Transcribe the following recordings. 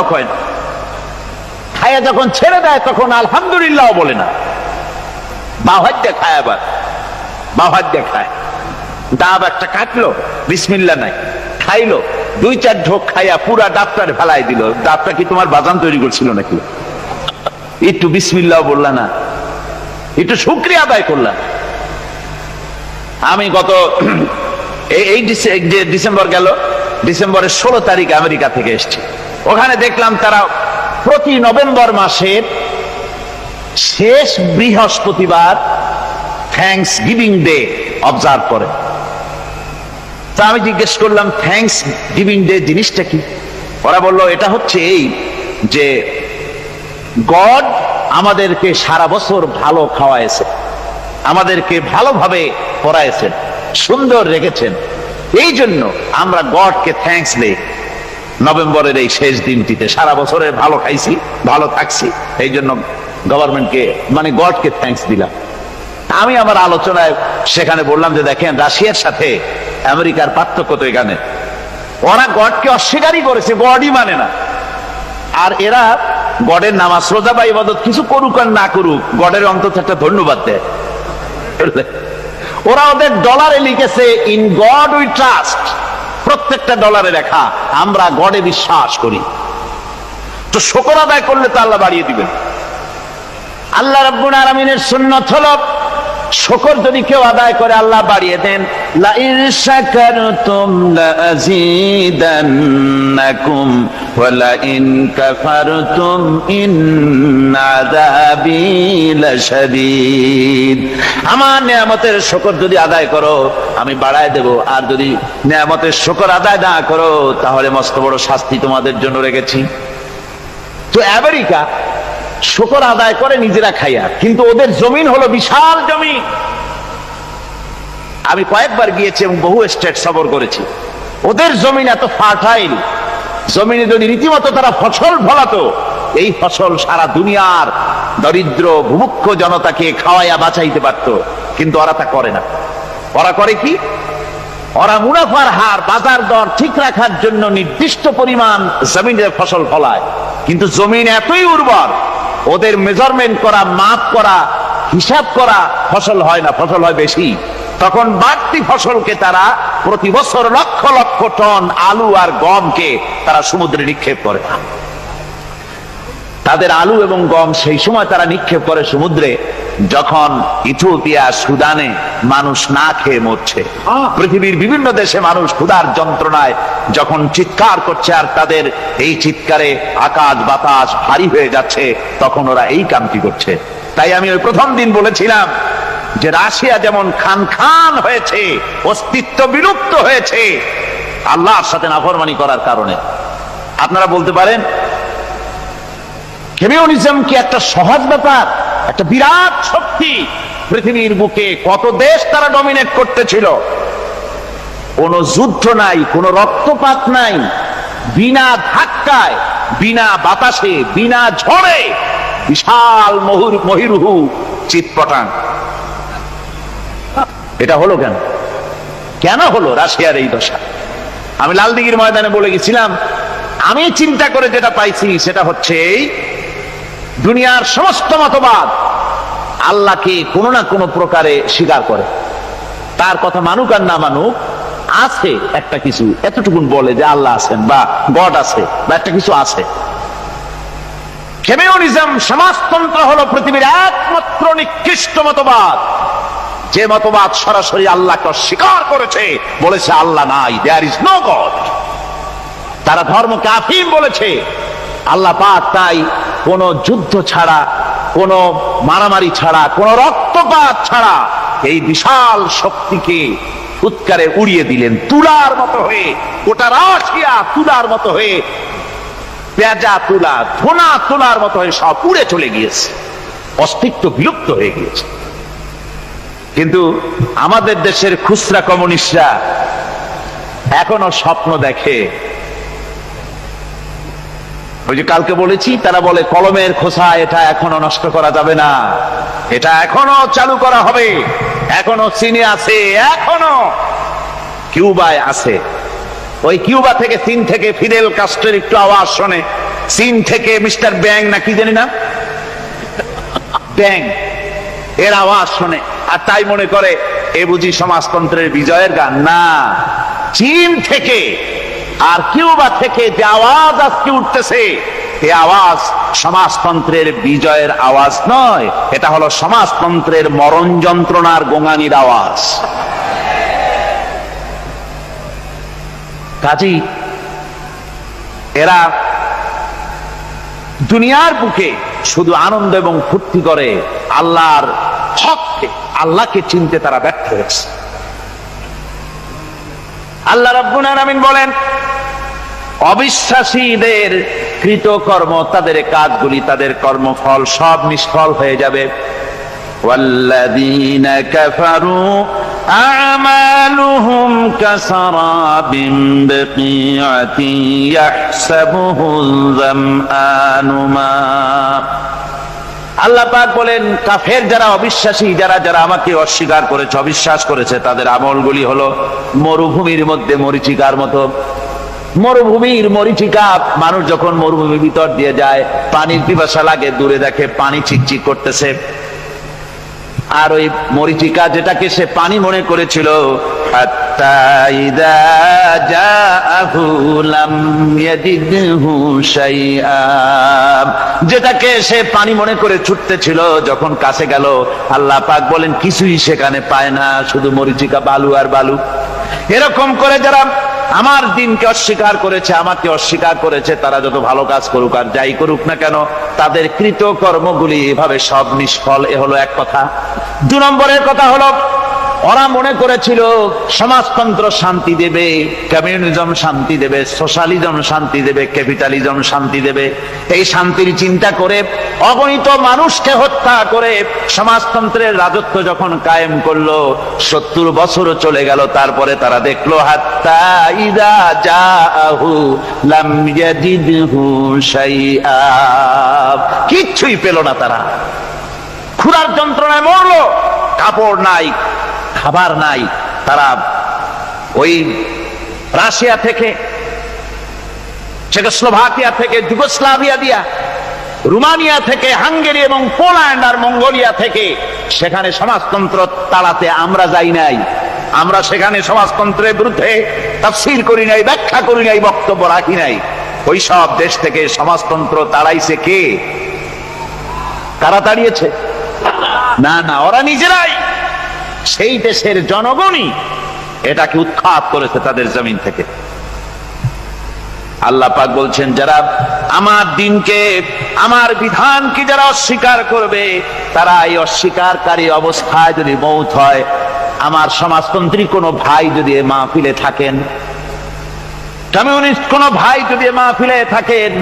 বিসমিল্লাহ কয় না, খায়া যখন ছেড়ে দেয় তখন আলহামদুলিল্লাহ বলে না, বাম হাত দিয়ে খায়, আবার বাম হাত দিয়ে খায়। ডাব একটা কাটলো, বিসমিল্লাহ নাই, খাইলো, 2-4 ঢোক খাইয়া পুরা ডাবটার ফেলাই দিল। ডাবটা কি তোমার বাজান তৈরি করছিল নাকি? একটু বিসমিল্লাহ বললা না, একটু শুকরিয়া আদায় করলাম। আমি গত এই ডিসেম্বর গেল, ডিসেম্বরের 16 তারিখ আমেরিকা থেকে এসেছি। ওখানে দেখলাম তারা প্রতি নভেম্বর মাসের শেষ বৃহস্পতিবার থ্যাঙ্কস গিভিং ডে অবজার্ভ করে। তা আমি জিজ্ঞেস করলাম থ্যাঙ্কস গিভিং ডে জিনিসটা কি? ওরা বলল এটা হচ্ছে এই যে গড আমাদেরকে সারা বছর ভালো খাওয়াইছে, আমাদেরকে ভালোভাবে পড়াইছেন, সুন্দর রেখেছেন, এই জন্য আমরা গডকে থ্যাঙ্কস দেই নভেম্বরের এই শেষ দিনটিতে। সারা বছরের ভালো খাইছি, ভালো থাকছি, এই জন্য গভর্নমেন্টকে মানে গডকে থ্যাঙ্কস দিলাম। আমি আমার আলোচনায় সেখানে বললাম যে দেখেন রাশিয়ার সাথে আমেরিকার পার্থক্য তো এখানে, ওরা গডকে অস্বীকারই করেছে, গডই মানে না। আর এরা গডের নামাজ রোজা বা ইবাদত কিছু করুক আর না করুক, গডের অন্তত একটা ধন্যবাদ দেয়। ওরা ওদের ডলারে লিখেছে ইন গড উই ট্রাস্ট, প্রত্যেকটা ডলারে লেখা আমরা গডে বিশ্বাস করি। তো শুকর আদায় করলে তো আল্লাহ বাড়িয়ে দিবেন। আল্লাহ রাব্বুল আলামিনের সুন্নাত হলো শুকর যদি কেউ আদায় করে আল্লাহ বাড়িয়ে দেন। লা ইন শাকারতুম লাযীদান্নাকুম ওয়া লা ইন কাফারতুম ইন্না আযাবী লাশাদীদ। আমার নিয়ামতের শুকর যদি আদায় করো আমি বাড়ায় দেব, আর যদি নিয়ামতের শুকর আদায় না করো তাহলে মস্ত বড় শাস্তি তোমাদের জন্য রেখেছি। তো আমেরিকা শুকর আদায় করে নিজেরা খাইয়া, কিন্তু ওদের জমিন হলো বিশাল জমি। আমি কয়েকবার গিয়েছি এবং বহু স্টেট সফর করেছি। ওদের জমিন এত ফার্টাইল, জমিনে যদি রীতিমতো তারা ফসল ফলাতো, এই ফসল সারা দুনিয়ার দরিদ্র ভূমুক্ষ জনতাকে খাওয়াইয়া বাঁচাইতে পারত, কিন্তু ওরা তা করে না। ওরা করে কি? ওরা মুনাফার হার, বাজার দর ঠিক রাখার জন্য নির্দিষ্ট পরিমাণ জমিনে ফসল ফলায়, কিন্তু জমিন এতই উর্বর ওদের মেজারমেন্ট করা, মাপ করা, হিসাব করা ফসল হয় না, ফসল হয় বেশি। তখন বাড়তি ফসলকে তারা প্রতি বছর লক্ষ লক্ষ টন আলু আর গমকে তারা সমুদ্রে নিক্ষেপ করে। তাদের আলু এবং গম সেই সময় তারা নিক্ষেপ করে সমুদ্রে যখন ইথিওপিয়া, সুদানে মানুষ না খেয়ে মরছে। পৃথিবীর বিভিন্ন দেশে মানুষ ক্ষুধার যন্ত্রণায় যখন চিৎকার করছে আর তাদের এই চিৎকারে আকাশ বাতাস ভারী হয়ে যাচ্ছে, তখন ওরা এই কামটি করছে। তাই আমি ওই প্রথম দিন বলেছিলাম যে রাশিয়া যেমন খান খান হয়েছে, অস্তিত্ব বিলুপ্ত হয়েছে আল্লাহর সাথে নাফরমানি করার কারণে। আপনারা বলতে পারেন কমিউনিজম কি একটা সহজ ব্যাপার? একটা বিরাট শক্তি, পৃথিবীর বুকে কত দেশ তারা ডমিনেট করতেছিল, কোন যুদ্ধ নাই, কোন রক্তপাত নাই, বিনা ধাক্কায়, বিনা বাতাসে, বিনা ঝড়ে বিশাল মহিরুহু চিৎপটাং। এটা হলো কেন? কেন হলো রাশিয়ার এই দশা? আমি লালদিঘির ময়দানে বলে গেছিলাম, আমি চিন্তা করে যেটা পাইছি সেটা হচ্ছে এই দুনিয়ার সমস্ত মতবাদ আল্লাহকে কোনো না কোনো প্রকারে স্বীকার করে। তার কথা মানুক আর না মানুক, আছে একটা কিছু, এতটুকুন বলে যে আল্লাহ আছেন বা গড আছে বা একটা কিছু আছে। কমিউনিজম, সমাজতন্ত্র হলো পৃথিবীর একমাত্র নিকৃষ্ট মতবাদ, যে মতবাদ সরাসরি আল্লাহকে অস্বীকার করেছে, বলেছে আল্লাহ নাই, দেয়ার ইজ নো গড। তারা ধর্মকে আফিম বলেছে। আল্লাহ পাক তাই কোন যুদ্ধ ছাড়া, কোন মারামারি ছাড়া, কোন রক্তপাত ছাড়া এই বিশাল শক্তিকে উৎকারে উড়িয়ে দিলেন, তুলার মতো হয়ে। গোটা রাশিয়া তুলার মতো হয়ে, পেঁজা তুলা, ধোনা তুলার মতো হয়ে সব উড়ে চলে গিয়েছে, অস্তিত্ব বিলুপ্ত হয়ে গিয়েছে। কিন্তু আমাদের দেশের খুচরা কমিউনিস্টরা এখনো স্বপ্ন দেখে। ওই যে কালকে বলেছি, তারা বলে কলমের খোসা এটা এখনো নষ্ট করা যাবে না, এটা এখনো চালু করা হবে। এখনো চীনে আছে, এখনো কিউবায় আছে। ওই কিউবা থেকে, চীন থেকে ফিদেল কাস্ট্রোর একটু আওয়াজ শোনে, চীন থেকে মিস্টার ব্যাং না কি জানি না, ব্যাং, এর আওয়াজ শুনে আর তাই মনে করে এ বুঝি সমাজতন্ত্রের বিজয়ের গান। না, চীন থেকে আর কিউবা থেকে যে আওয়াজ আজকে উঠতেছে, এই আওয়াজ সমাজতন্ত্রের বিজয়ের আওয়াজ নয়, এটা হলো সমাজতন্ত্রের মরণ যন্ত্রণার গোঙানির আওয়াজ। কাজী এরা দুনিয়ার বুকে শুধু আনন্দ এবং ফুর্তি করে, আল্লাহর হককে, আল্লাহকে চিনতে তারা ব্যর্থ হয়েছে। আল্লাহ রাব্বুল আলামিন বলেন, অবিশ্বাসীদের কৃতকর্ম, তাদের কাজগুলি, তাদের কর্মফল সব নিষ্ফল হয়ে যাবে। ওয়াল্লাযীনা কাফারু আ'মালুহুম কাসারাবিন বিকিআতিন ইয়াহসাবুহুল যামআনু মা। আল্লাহ পাক বলেন, কাফের যারা, অবিশ্বাসী যারা, যারা আমাকে অস্বীকার করেছে, অবিশ্বাস করেছে, তাদের আমলগুলি হলো মরুভূমির মধ্যে মরীচিকার মতো। মরুভূমির মরীচিকা, মানুষ যখন মরুভূমির ভিতর দিয়ে যায়, পানির পিপাসা লাগে, দূরে দেখে পানি চিকচিক করতেছে, আর ওই মরীচিকা যেটাকে সে পানি মনে করেছিল, হাত্তা ইযা জাআহু লাম ইয়াজিদহু শাইআ, যেটাকে সে পানি মনে করে ছুটতেছিল, যখন কাছে গেল, আল্লাহ পাক বলেন কিছুই সেখানে পায় না, শুধু মরীচিকা, বালু আর বালু। এরকম করে যারা আমার দিনকে অস্বীকার করেছে, আমাকে অস্বীকার করেছে, তারা যত ভালো কাজ করুক আর যাই করুক না কেন, তাদের কৃত কর্মগুলি এভাবে সব নিষ্ফল। এ হলো এক কথা। 2 নম্বরের কথা হলো, ওরা মনে করেছিল সমাজতন্ত্র শান্তি দেবে, কমিউনিজম শান্তি দেবে, সোশ্যালিজম শান্তি দেবে, ক্যাপিটালিজম শান্তি দেবে। এই শান্তির চিন্তা করে অগণিত মানুষকে হত্যা করে সমাজতন্ত্রের রাজত্ব যখন কায়েম করলো, 70 বছরও চলে গেল, তারপরে তারা দেখলো হাত্তা ইযা জাআহু লাম ইয়াজিদহু শাইআ, কিচ্ছুই পেল না। তারা ক্ষুধার যন্ত্রণায় মরলো, কাপড় নাই, খাবার নাই। তারা ওই রাশিয়া থেকে, চেকোস্লোভাকিয়া থেকে, যুগোস্লাভিয়া দিয়া, রোমানিয়া থেকে, হাঙ্গেরি এবং পোল্যান্ড আর মঙ্গোলিয়া থেকে, সেখানে সমাজতন্ত্র তাড়াতে আমরা যাই নাই। আমরা সেখানে সমাজতন্ত্রের বিরুদ্ধে তাফসীর করি নাই, ব্যাখ্যা করি নাই, বক্তব্য রাখি নাই। ওই সব দেশ থেকে সমাজতন্ত্র তাড়াইছে কে? কারা তাড়িয়েছে? না না, ওরা নিজেরাই, সেই দেশের জনগণই এটাকে উৎখাত করেছে তাদের জমিন থেকে। আল্লাহ পাক বলছেন, যারা আমার দিনকে, আমার বিধানকে যারা অস্বীকার করবে, তারা এই অস্বীকারী অবস্থায় যদি মৌত হয়, আমার সমাজতন্ত্রী কোনো ভাই যদি এ মাহফিলে থাকেন, কমিউনিস্ট কোনো ভাই যদি এ মাহফিলে থাকেন,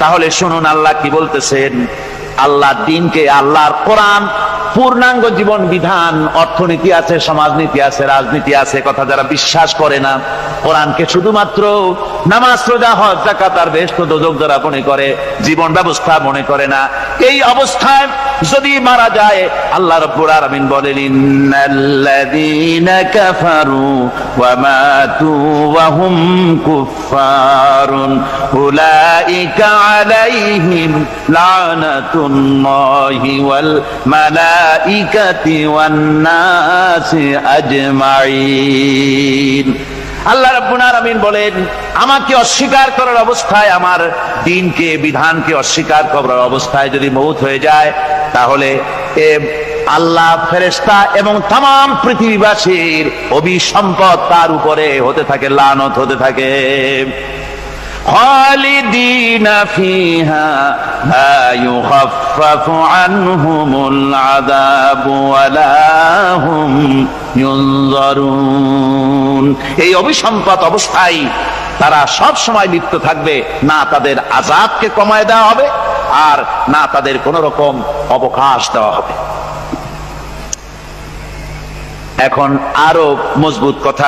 তাহলে শুনুন আল্লাহ কি বলতেছেন। আল্লাহর দিনকে, আল্লাহর কোরআন, পূর্ণাঙ্গ জীবন বিধান, অর্থনীতি আছে, সমাজনীতি আছে, রাজনীতি আছে, কথা যারা বিশ্বাস করে না, কোরআনকে শুধুমাত্র নামাজ, রোজা, হজ, যাকাত আর বেহেশত দোজখ যারা মনে করে, জীবন ব্যবস্থা মনে করে না, এই অবস্থায় যদি মারা যায়, আল্লাহ রাব্বুল আলামিন বলেন, ইন্নাল্লাযীনা কাফারু ওয়া মাতু ওয়া হুম কুফফারুন উলাইকা আলাইহিম লানাতুল্লাহি ওয়াল মালাইকাতি ওয়ান নাসি আজমাইন। আল্লাহ রাব্বুল আলামিন বলেন, আমাকে অস্বীকার করার অবস্থায়, আমার দ্বীনকে, বিধানকে অস্বীকার করার অবস্থায় যদি মৌত হয়ে যায়, তাহলে আল্লাহ, ফেরেশতা এবং তাম পৃথিবীবাসীর অভিসম্পদ তার উপরে হতে থাকে, লানত হতে থাকে। খালিদিনা ফিহা লা ইউখাফফাফু আনহুমুল আযাবু ওয়া লা হুম ইউনজারুন। এই অভিসম্পদ অবস্থায় তারা সব সময় লিপ্ত থাকবে, না তাদের আযাবকে কমায় দেওয়া হবে, আর না তাদের কোন রকম অবকাশ দেওয়া হবে। এখন আরো মজবুত কথা